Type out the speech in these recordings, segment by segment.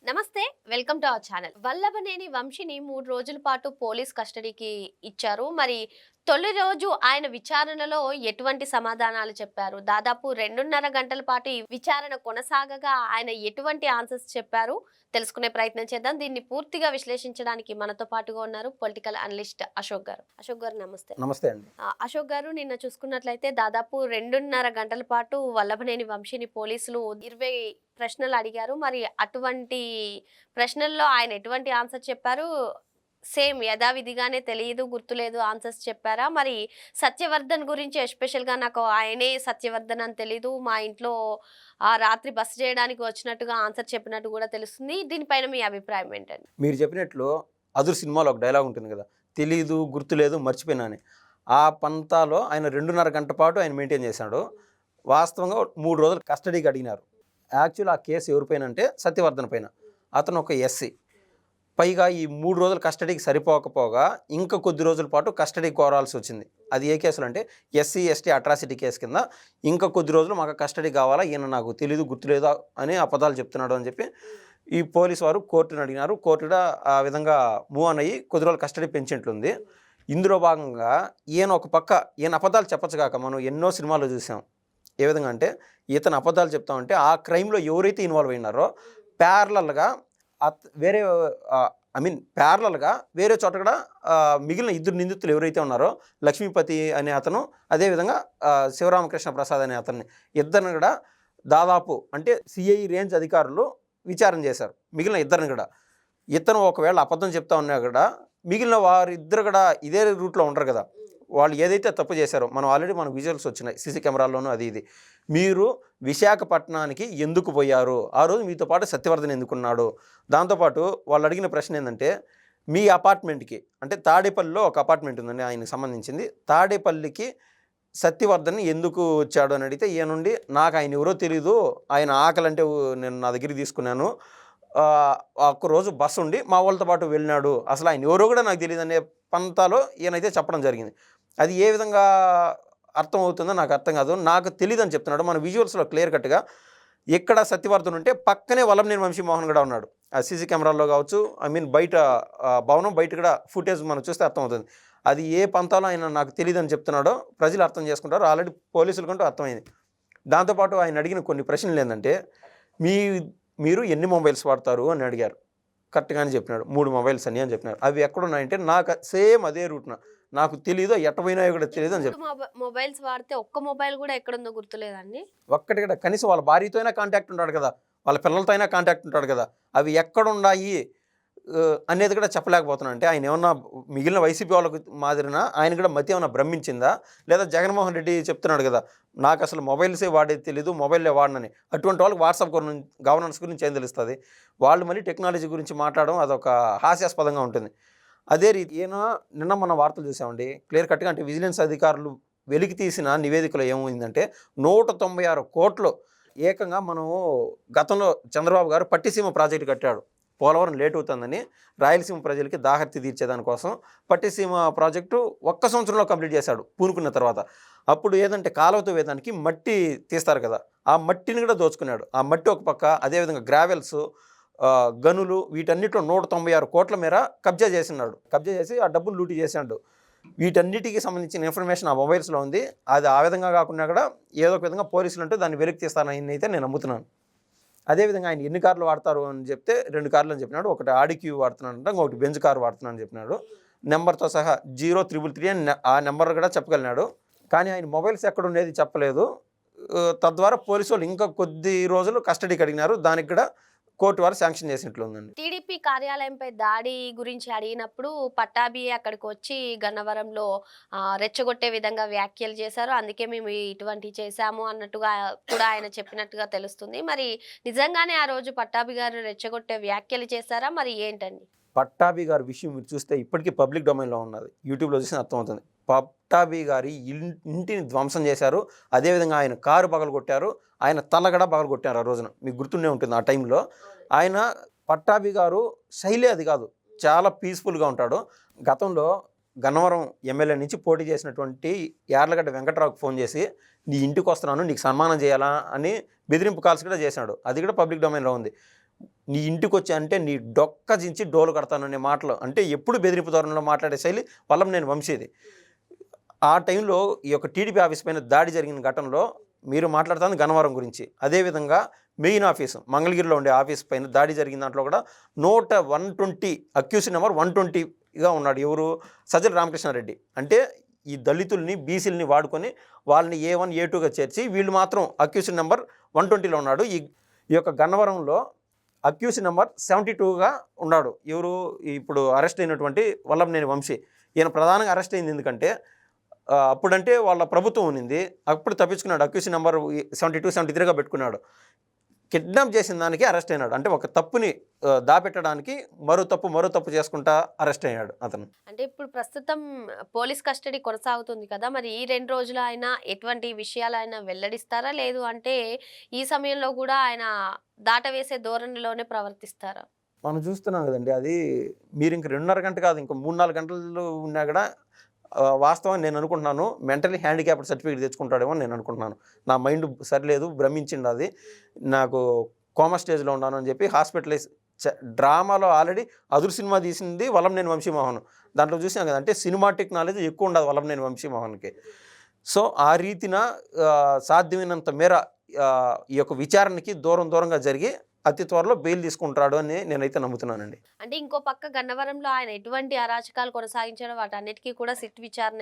నమస్తే. Welcome to our channel. Vallabhaneni వంశీని 3 రోజుల పాటు పోలీస్ కస్టడీకి ఇచ్చారు. మరి తొలి రోజు ఆయన విచారణలో ఎటువంటి సమాధానాలు చెప్పారు? దాదాపు 2:30 గంటల పాటు ఈ విచారణ కొనసాగగా ఆయన ఎటువంటి ఆన్సర్స్ చెప్పారు? తెలుసుకునే ప్రయత్నం చేద్దాం. దీన్ని పూర్తిగా విశ్లేషించడానికి మనతో పాటుగా ఉన్నారు పొలిటికల్ అనలిస్ట్ అశోక్ గారు. అశోక్ గారు నమస్తే. నమస్తే అండి. అశోక్ గారు, నిన్న చూసుకున్నట్లయితే దాదాపు 2:30 గంటల పాటు వల్లభనేని వంశీని పోలీసులు 20 ప్రశ్నలు అడిగారు. మరి అటువంటి ప్రశ్నల్లో ఆయన ఎటువంటి ఆన్సర్ చెప్పారు? సేమ్ యథావిధిగానే తెలియదు, గుర్తులేదు ఆన్సర్స్ చెప్పారా? మరి సత్యవర్ధన్ గురించి ఎస్పెషల్‌గా నాకు ఆయనే సత్యవర్ధన్ అని తెలీదు. మా ఇంట్లో రాత్రి బస చేయడానికి వచ్చినట్టుగా ఆన్సర్ చెప్పినట్టు కూడా తెలుస్తుంది. దీనిపైన మీ అభిప్రాయం ఏంటండి? మీరు చెప్పినట్లు 'అదుర్' సినిమాలో ఒక డైలాగ్ ఉంటుంది కదా! తెలీదు, గుర్తులేదు, మర్చిపోయినా అని. ఆ పంతాలో ఆయన 2:30 గంట పాటు ఆయన మెయింటైన్ చేశాడు. వాస్తవంగా 3 రోజులు కస్టడీకి అడిగినారు. యాక్చువల్ ఆ కేసు ఎవరి పైన అంటే సత్యవర్ధన్ పైన. అతను ఒక ఎస్సీ. పైగా ఈ 3 రోజులు కస్టడీకి సరిపోకపోగా ఇంకా కొద్ది రోజుల పాటు కస్టడీ కోరాల్సి వచ్చింది. అది ఏ కేసులు అంటే ఎస్సీ, ఎస్టీ అట్రాసిటీ కేసు కింద ఇంకా కొద్ది రోజులు మాకు కస్టడీ కావాలా, ఈయన నాకు తెలీదు, గుర్తులేదా అని అబద్ధాలు చెప్తున్నాడు అని చెప్పి ఈ పోలీసు వారు కోర్టును అడిగినారు. కోర్టు కూడా ఆ విధంగా మూవ్ ఆన్ అయ్యి కొద్ది రోజులు కస్టడీ పెంచినట్లుంది. ఇందులో భాగంగా ఈయన అబద్ధాలు చెప్పచ్చు కాక మనం ఎన్నో సినిమాల్లో చూసాం. ఏ విధంగా అంటే ఇతను అబద్ధాలు చెప్తామంటే ఆ క్రైమ్లో ఎవరైతే ఇన్వాల్వ్ అయినారో ప్యారలల్గా వేరే ప్యారలల్గా వేరే చోట కూడా మిగిలిన 2 నిందితులు ఎవరైతే ఉన్నారో లక్ష్మీపతి అనే అతను, అదేవిధంగా శివరామకృష్ణ ప్రసాద్ అనే అతన్ని, ఇద్దరిని కూడా దాదాపు అంటే సిఐ రేంజ్ అధికారులు విచారణ చేశారు. మిగిలిన ఇద్దరిని కూడా ఇతను ఒకవేళ అబద్ధం చెప్తా ఉన్నా కూడా మిగిలిన వారిద్దరు కూడా ఇదే రూట్లో ఉంటారు కదా. వాళ్ళు ఏదైతే తప్పు చేశారో మన విజువల్స్ వచ్చినాయి సీసీ కెమెరాల్లోనూ అది ఇది. మీరు విశాఖపట్నానికి ఎందుకు పోయారు, ఆ రోజు మీతో పాటు సత్యవర్ధన్ ఎందుకున్నాడు? దాంతోపాటు వాళ్ళు అడిగిన ప్రశ్న ఏంటంటే మీ అపార్ట్మెంట్కి అంటే తాడేపల్లిలో ఒక అపార్ట్మెంట్ ఉందండి ఆయనకు సంబంధించింది. తాడేపల్లికి సత్యవర్ధన్ ఎందుకు వచ్చాడు అని అడిగితే ఈయన నుండి నాకు ఆయన ఎవరో తెలీదు, ఆయన ఆకలంటే నేను నా దగ్గరికి తీసుకున్నాను, ఒక్కరోజు బస్సు ఉండి మా వాళ్ళతో పాటు వెళ్ళినాడు, అసలు ఆయన ఎవరో కూడా నాకు తెలియదు అనే పంతాలో ఈయనైతే చెప్పడం జరిగింది. అది ఏ విధంగా అర్థం అవుతుందో నాకు అర్థం కాదు. నాకు తెలియదు అని చెప్తున్నాడు. మన విజువల్స్లో క్లియర్ కట్గా ఎక్కడ సత్యవర్ధన్ ఉంటే పక్కనే వల్లభనేని వంశీమోహన్ కూడా ఉన్నాడు. ఆ సీసీ కెమెరాల్లో కావచ్చు, బయట భవనం బయట కూడా ఫుటేజ్ మనం చూస్తే అర్థమవుతుంది. అది ఏ పంతాలో ఆయన నాకు తెలియదు అని చెప్తున్నాడో ప్రజలు అర్థం చేసుకుంటారు. ఆల్రెడీ పోలీసులకంటూ అర్థమైంది. దాంతోపాటు ఆయన అడిగిన కొన్ని ప్రశ్నలు ఏంటంటే మీరు ఎన్ని మొబైల్స్ వాడతారు అని అడిగారు. కరెక్ట్గానే చెప్పినాడు. 3 మొబైల్స్ అని చెప్పినారు. అవి ఎక్కడున్నాయంటే నాకు సేమ్ అదే రూట్న నాకు తెలీదు, ఎట్టపోయినాయో కూడా తెలియదు అని చెప్పి. మొబైల్స్ వాడితే ఒక్క మొబైల్ కూడా ఎక్కడుందో గుర్తులేదండి. ఒక్కటి కూడా కనీసం వాళ్ళ భార్యతో అయినా కాంటాక్ట్ ఉంటాడు కదా, వాళ్ళ పిల్లలతో అయినా కాంటాక్ట్ ఉంటాడు కదా. అవి ఎక్కడున్నాయి అనేది కూడా చెప్పలేకపోతున్నా. అంటే ఆయన ఏమన్నా మిగిలిన వైసీపీ వాళ్ళకు మాదిరిన ఆయన కూడా మతి ఏమన్నా భ్రమించిందా, లేదా జగన్మోహన్ రెడ్డి చెప్తున్నాడు కదా నాకు అసలు మొబైల్సే వాడేది తెలీదు, మొబైల్లే వాడనని. అటువంటి వాళ్ళకి వాట్సాప్ గవర్నెన్స్ గురించి ఏం తెలుస్తుంది? వాళ్ళు మళ్ళీ టెక్నాలజీ గురించి మాట్లాడడం అదొక హాస్యాస్పదంగా ఉంటుంది. అదే రీతి నిన్న మన వార్తలు చూసామండి క్లియర్ కట్గా. అంటే విజిలెన్స్ అధికారులు వెలికి తీసిన నివేదికలో ఏమైందంటే 196 కోట్లు ఏకంగా మనము గతంలో చంద్రబాబు గారు పట్టిసీమ ప్రాజెక్టు కట్టాడు. పోలవరం లేట్ అవుతుందని రాయలసీమ ప్రజలకి దాహర్తి తీర్చేదానికోసం పట్టిసీమ ప్రాజెక్టు 1 సంవత్సరంలో కంప్లీట్ చేశాడు పూనుకున్న తర్వాత. అప్పుడు ఏదంటే కాలువతో వేదానికి మట్టి తీస్తారు కదా, ఆ మట్టిని కూడా దోచుకున్నాడు. ఆ మట్టి ఒక పక్క, అదేవిధంగా గ్రావెల్స్, గనులు, వీటన్నిటిలో 196 కోట్ల మేర కబ్జా చేసినాడు. కబ్జా చేసి ఆ డబ్బులు లూటీ చేసినాడు. వీటన్నిటికీ సంబంధించిన ఇన్ఫర్మేషన్ ఆ మొబైల్స్లో ఉంది. అది ఆ విధంగా కాకుండా కూడా ఏదో ఒక విధంగా పోలీసులు అంటూ దాన్ని వెలికి తీస్తానని అయితే నేను నమ్ముతున్నాను. అదేవిధంగా ఆయన ఎన్ని కార్లు వాడతారు అని చెప్తే 2 కార్లు అని చెప్పినాడు. ఒకటి ఆడి క్యూ వాడుతున్నాడంట, ఇంకొకటి బెంజ్ కారు వాడుతున్నాను అని చెప్పినాడు. నెంబర్తో సహా 0333 అని ఆ నెంబర్ కూడా చెప్పగలిగినాడు. కానీ ఆయన మొబైల్స్ ఎక్కడ ఉండేది చెప్పలేదు. తద్వారా పోలీసు వాళ్ళు ఇంకా కొద్ది రోజులు కస్టడీకి అడిగినారు. దానికి కూడా కోర్టు వారు శాంక్షన్ చేసినట్లు ఉందండి. టీడీపీ కార్యాలయంపై దాడి గురించి అడిగినప్పుడు పట్టాభి అక్కడికి వచ్చి గన్నవరంలో రెచ్చగొట్టే విధంగా వ్యాఖ్యలు చేశారు. అందుకే మేము ఇటువంటివి చేశాము అన్నట్టుగా కూడా ఆయన చెప్పినట్టుగా తెలుస్తుంది. మరి నిజంగానే ఆ రోజు పట్టాభి గారు రెచ్చగొట్టే వ్యాఖ్యలు చేశారా? మరి ఏంటండి? పట్టాభి గారి విషయం మీరు చూస్తే ఇప్పటికీ పబ్లిక్ డొమైన్లో ఉన్నది. యూట్యూబ్లో చూసిన అర్థమవుతుంది. పట్టాభి గారి ఇంటిని ధ్వంసం చేశారు. అదేవిధంగా ఆయన కారు పగలగొట్టారు. ఆయన తలగడ పగలగొట్టారు. ఆ రోజున మీకు గుర్తుండే ఉంటుంది. ఆ టైంలో ఆయన పట్టాభి గారు శైలి అది కాదు, చాలా పీస్ఫుల్గా ఉంటాడు. గతంలో గన్నవరం ఎమ్మెల్యే నుంచి పోటీ చేసినటువంటి యార్లగడ్డ వెంకట్రావుకి ఫోన్ చేసి నీ ఇంటికి వస్తున్నాను, నీకు సన్మానం చేయాలా అని బెదిరింపు కాల్స్ కూడా చేశాడు. అది కూడా పబ్లిక్ డొమైన్లో ఉంది. నీ ఇంటికి వచ్చి అంటే నీ డొక్క జించి డోలు కడతాను అనే మాటలు, అంటే ఎప్పుడు బెదిరింపు ధోరణిలో మాట్లాడే శైలి వల్లభనేని వంశీది. ఆ టైంలో ఈ యొక్క టీడీపీ ఆఫీస్ పైన దాడి జరిగిన ఘటనలో మీరు మాట్లాడుతుంది గన్నవరం గురించి. అదేవిధంగా మెయిన్ ఆఫీసు మంగళగిరిలో ఉండే ఆఫీస్ పైన దాడి జరిగిన దాంట్లో కూడా 120 అక్యూజ్ నెంబర్ 120గా ఉన్నాడు. ఎవరు? సజ్జల రామకృష్ణారెడ్డి. అంటే ఈ దళితుల్ని బీసీలని వాడుకొని వాళ్ళని A1 A2గా చేర్చి వీళ్ళు మాత్రం అక్యూజ్ నెంబర్ 120లో ఉన్నాడు. ఈ యొక్క గన్నవరంలో అక్యూజ్ నెంబర్ 72గా ఉన్నాడు. ఎవరు? ఇప్పుడు అరెస్ట్ అయినటువంటి వల్లభనేని వంశీ. ఈయన ప్రధానంగా అరెస్ట్ అయింది ఎందుకంటే అప్పుడంటే వాళ్ళ ప్రభుత్వం ఉన్నింది, అప్పుడు తప్పించుకున్నాడు. అక్యూజ్ నెంబర్ 72 73గా పెట్టుకున్నాడు. కిడ్నాప్ చేసిన దానికి అరెస్ట్ అయినాడు. అంటే ఒక తప్పుని దాపెట్టడానికి మరో తప్పు చేసుకుంటా అరెస్ట్ అయ్యాడు అతను. అంటే ఇప్పుడు ప్రస్తుతం పోలీస్ కస్టడీ కొనసాగుతుంది కదా, మరి ఈ 2 రోజులు ఆయన ఎటువంటి విషయాలు ఆయన వెల్లడిస్తారా, లేదు అంటే ఈ సమయంలో కూడా ఆయన దాటవేసే ధోరణిలోనే ప్రవర్తిస్తారా? మనం చూస్తున్నాం కదండి, అది మీరు ఇంక 2.5 గంట కాదు, ఇంక 3-4 గంటలు ఉన్నా కూడా వాస్తవాన్ని నేను అనుకుంటున్నాను మెంటలీ హ్యాండిక్యాప్డ్ సర్టిఫికేట్ తెచ్చుకుంటాడేమో నేను అనుకుంటున్నాను. నా మైండ్ సరిలేదు, భ్రమించింది, అది నాకు కోమా స్టేజ్లో ఉన్నాను అని చెప్పి హాస్పిటలైజ్. డ్రామాలో ఆల్రెడీ అదురు సినిమా తీసింది వల్లభనేని వంశీమోహన్. దాంట్లో చూసాం కదా, అంటే సినిమాటిక్ నాలెడ్జ్ ఎక్కువ ఉండదు వల్లభనేని వంశీమోహన్కి. సో ఆ రీతిన సాధ్యమైనంత మేర ఈ యొక్క విచారణకి దూరంగా జరిగి అతి త్వరలో బెయిల్ తీసుకుంటాడు అని నేనైతే నమ్ముతున్నానండి. అంటే ఇంకో పక్క గన్నవరంలో ఆయన ఎటువంటి అరాచకాలు కొనసాగించాడో వాటన్నిటికీ కూడా సిట్ విచారణ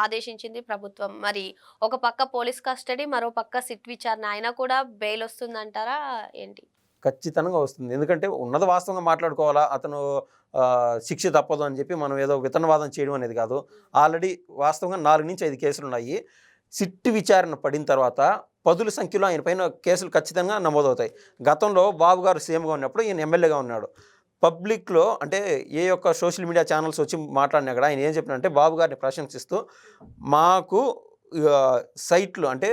ఆదేశించింది ప్రభుత్వం. మరి ఒక పక్క పోలీస్ కస్టడీ, మరో పక్క సిట్ విచారణ, అయినా కూడా బెయిల్ వస్తుందంటారా ఏంటి? ఖచ్చితంగా వస్తుంది. ఎందుకంటే ఉన్నది వాస్తవంగా మాట్లాడుకోవాలా, అతను శిక్ష తప్పదు అని చెప్పి మనం ఏదో వితనవాదం చేయడం అనేది కాదు. ఆల్రెడీ వాస్తవంగా 4 నుంచి 5 కేసులు ఉన్నాయి. సిట్ విచారణ పడిన తర్వాత పదుల సంఖ్యలో ఆయన పైన కేసులు ఖచ్చితంగా నమోదవుతాయి. గతంలో బాబు గారు సీఎంగా ఉన్నప్పుడు ఈయన ఎమ్మెల్యేగా ఉన్నాడు. పబ్లిక్లో అంటే ఏ యొక్క సోషల్ మీడియా ఛానల్స్ వచ్చి మాట్లాడినా కూడా ఆయన ఏం చెప్పినంటే బాబు గారిని ప్రశంసిస్తూ, మాకు సైట్లు అంటే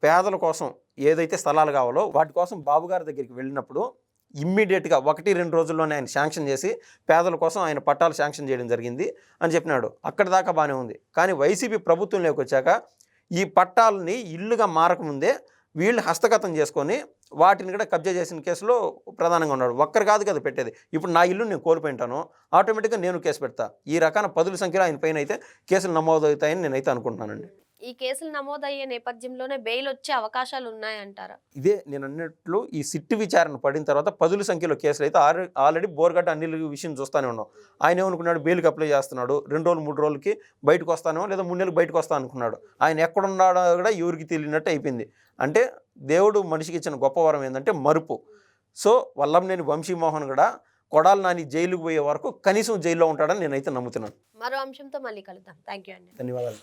పేదల కోసం ఏదైతే స్థలాలు కావాలో వాటి కోసం బాబు గారి దగ్గరికి వెళ్ళినప్పుడు ఇమ్మీడియట్గా 1-2 రోజుల్లోనే ఆయన శాంక్షన్ చేసి పేదల కోసం ఆయన పట్టాలు శాంక్షన్ చేయడం జరిగింది అని చెప్పినాడు. అక్కడి దాకా బాగానే ఉంది. కానీ వైసీపీ ప్రభుత్వంలోకి వచ్చాక ఈ పట్టాలని ఇల్లుగా మారకముందే వీళ్ళు హస్తగతం చేసుకొని వాటిని కూడా కబ్జా చేసిన కేసులో ప్రధానంగా ఉన్నాడు. ఒక్కరు కాదు కదా పెట్టేది. ఇప్పుడు నా ఇల్లు నేను కోల్పోయింటాను, ఆటోమేటిక్గా నేను కేసు పెడతా. ఈ రకాన పదుల సంఖ్యలో ఆయన పైన అయితే కేసులు నమోదవుతాయని నేనైతే అనుకుంటున్నానండి. ఈ కేసులు నమోదయ్యే నేపథ్యంలోనే బెయిల్ వచ్చే అవకాశాలు ఉన్నాయంటారా? ఇదే నేను అన్నట్లు ఈ సిట్ విచారణ పడిన తర్వాత పదుల సంఖ్యలో కేసులు అయితే ఆల్రెడీ బోర్గడ్డ అనిల్ విషయం చూస్తూనే ఉన్నాం. ఆయన ఏమనుకున్నాడు, బెయిల్కి అప్లై చేస్తున్నాడు, 2 రోజులు 3 రోజులకి బయటకు వస్తానేమో, లేదా 3 నెలలకు బయటకు వస్తాను అనుకున్నాడు. ఆయన ఎక్కడున్నాడో కూడా ఎవరికి తెలియనట్టు అయిపోయింది. అంటే దేవుడు మనిషికి ఇచ్చిన గొప్ప వరం ఏంటంటే మరుపు. సో వల్లభనేని వంశీమోహన్ కూడా కొడాలి నాని జైలుకు పోయే వరకు కనీసం జైల్లో ఉంటాడని నేనైతే నమ్ముతున్నాను. మరో అంశంతో మళ్ళీ కలుద్దాం. థ్యాంక్ యూ అండి. ధన్యవాదాలు.